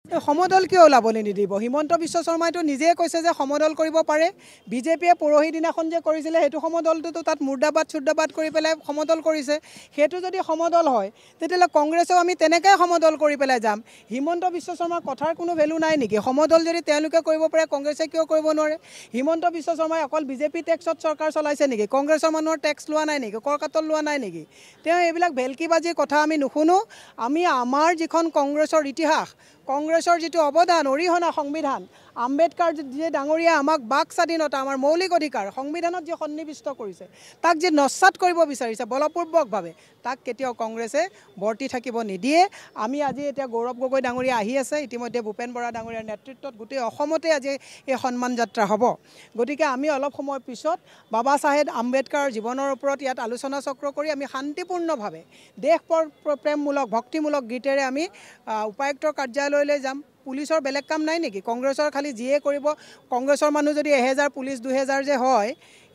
সমদল কিয় ওলাবলৈ নিদিব? হিমন্ত বিশ্ব শৰ্মাইতো নিজে কৈছে যে সমদল কৰিব পাৰে। বিজেপিয়ে পৰহি দিনাখন যে কৰিছিলে সেইটো সমদলটোতো তাত মুৰ্দাবাদ চুৰ্দাবাদ কৰি পেলাই সমদল কৰিছে। সেইটো যদি সমদল হয় তেতিয়াহ'লে কংগ্ৰেছেও আমি তেনেকৈ সমদল কৰি পেলাই যাম। হিমন্ত বিশ্ব শৰ্মাৰ কথাৰ কোনো ভেলু নাই নেকি? সমদল যদি তেওঁলোকে কৰিব পাৰে কংগ্ৰেছে কিয় কৰিব নোৱাৰে? হিমন্ত বিশ্ব শৰ্মাই অকল বিজেপি টেক্সত চৰকাৰ চলাইছে নেকি? কংগ্ৰেছৰ মানুহৰ টেক্স লোৱা নাই নেকি? কৰ কাটল লোৱা নাই নেকি? তেওঁ এইবিলাক ভেলকিবাজিৰ কথা আমি নুশুনো। আমি আমাৰ যিখন কংগ্ৰেছৰ ইতিহাস, কংগ্ৰেছৰ যিটো অৱদান অৰিহণা সংবিধান, আম্বেদকাৰ যি ডাঙৰীয়া আমাক বাক স্বাধীনতা, আমাৰ মৌলিক অধিকাৰ সংবিধানত যি সন্নিৱিষ্ট কৰিছে, তাক যি নস্যাৎ কৰিব বিচাৰিছে বলপূৰ্বকভাৱে, তাক কেতিয়াও কংগ্ৰেছে বৰ্তি থাকিব নিদিয়ে। আমি আজি এতিয়া গৌৰৱ গগৈ ডাঙৰীয়া আহি আছে, ইতিমধ্যে ভূপেন বৰা ডাঙৰীয়াৰ নেতৃত্বত গোটেই অসমতে আজি এই সন্মান যাত্ৰা হ'ব। গতিকে আমি অলপ সময়ৰ পিছত বাবা চাহেব আম্বেদকাৰৰ জীৱনৰ ওপৰত ইয়াত আলোচনা চক্ৰ কৰি আমি শান্তিপূৰ্ণভাৱে দেশ প্ৰেমমূলক ভক্তিমূলক গীতেৰে আমি উপায়ুক্তৰ কাৰ্যালয়লৈ যাম। পুলিচৰ বেলেগ কাম নাই নেকি? কংগ্ৰেছৰ খালি যিয়ে কৰিব, কংগ্ৰেছৰ মানুহ যদি 1000 পুলিচ 2000 যে হয়,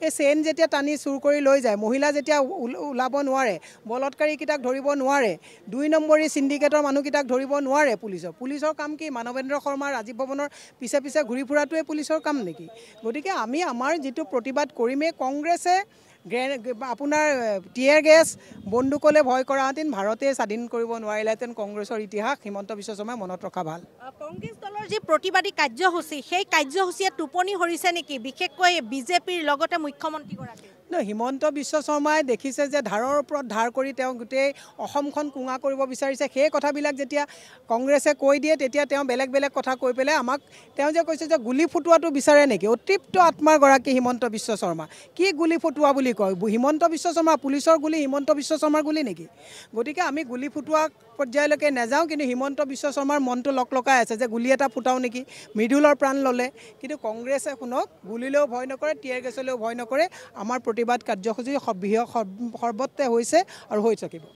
এই চেইন যেতিয়া টানি চুৰ কৰি লৈ যায়, মহিলা যেতিয়া ওলাব নোৱাৰে, বলৎকাৰীকেইটাক ধৰিব নোৱাৰে, 2 নম্বৰী চিণ্ডিকেটৰ মানুহকেইটাক ধৰিব নোৱাৰে পুলিচৰ কাম কি? মানৱেন্দ্ৰ শৰ্মা ৰাজীৱ ভৱনৰ পিছে পিছে ঘূৰি ফুৰাটোৱে পুলিচৰ কাম নেকি? গতিকে আমি আমাৰ যিটো প্ৰতিবাদ কৰিমেই। কংগ্ৰেছে আপোনাৰ টিয়াৰ গেছ বন্দুকলৈ ভয় কৰাহেঁতেন ভাৰতে স্বাধীন কৰিব নোৱাৰিলেহেঁতেন। কংগ্ৰেছৰ ইতিহাস হিমন্ত বিশ্ব শৰ্মাই মনত ৰখা ভাল। কংগ্ৰেছ দলৰ যি প্ৰতিবাদী কাৰ্যসূচী, সেই কাৰ্যসূচীয়ে টোপনি সৰিছে নেকি, বিশেষকৈ বিজেপিৰ লগতে মুখ্যমন্ত্ৰীগৰাকী? হিমন্ত বিশ্ব শৰ্মাই দেখিছে যে ধাৰৰ ওপৰত ধাৰ কৰি তেওঁ গোটেই অসমখন কুঙা কৰিব বিচাৰিছে। সেই কথাবিলাক যেতিয়া কংগ্ৰেছে কৈ দিয়ে তেতিয়া তেওঁ বেলেগ বেলেগ কথা কৈ পেলাই আমাক, তেওঁ যে কৈছে যে গুলি ফুটোৱাটো বিচাৰে নেকি? অতৃপ্ত আত্মাৰ গৰাকী হিমন্ত বিশ্ব শৰ্মা কি গুলি ফুটোৱা বুলি কয়? হিমন্ত বিশ্ব শৰ্মা পুলিচৰ গুলি হিমন্ত বিশ্ব শৰ্মাৰ গুলি নেকি? গতিকে আমি গুলি ফুটোৱা পৰ্যায়লৈকে নাযাওঁ, কিন্তু হিমন্ত বিশ্ব শৰ্মাৰ মনটো লকলকাই আছে যে গুলি এটা ফুটাওঁ নেকি? মৃদুলৰ প্ৰাণ ল'লে। কিন্তু কংগ্ৰেছে শুনক, গুলিলেও ভয় নকৰে, টিয়াৰ গেছলৈও ভয় নকৰে। আমাৰ প্ৰতিবাদ কাৰ্যসূচী সৰ্বত্ৰে হৈছে আৰু হৈ থাকিব।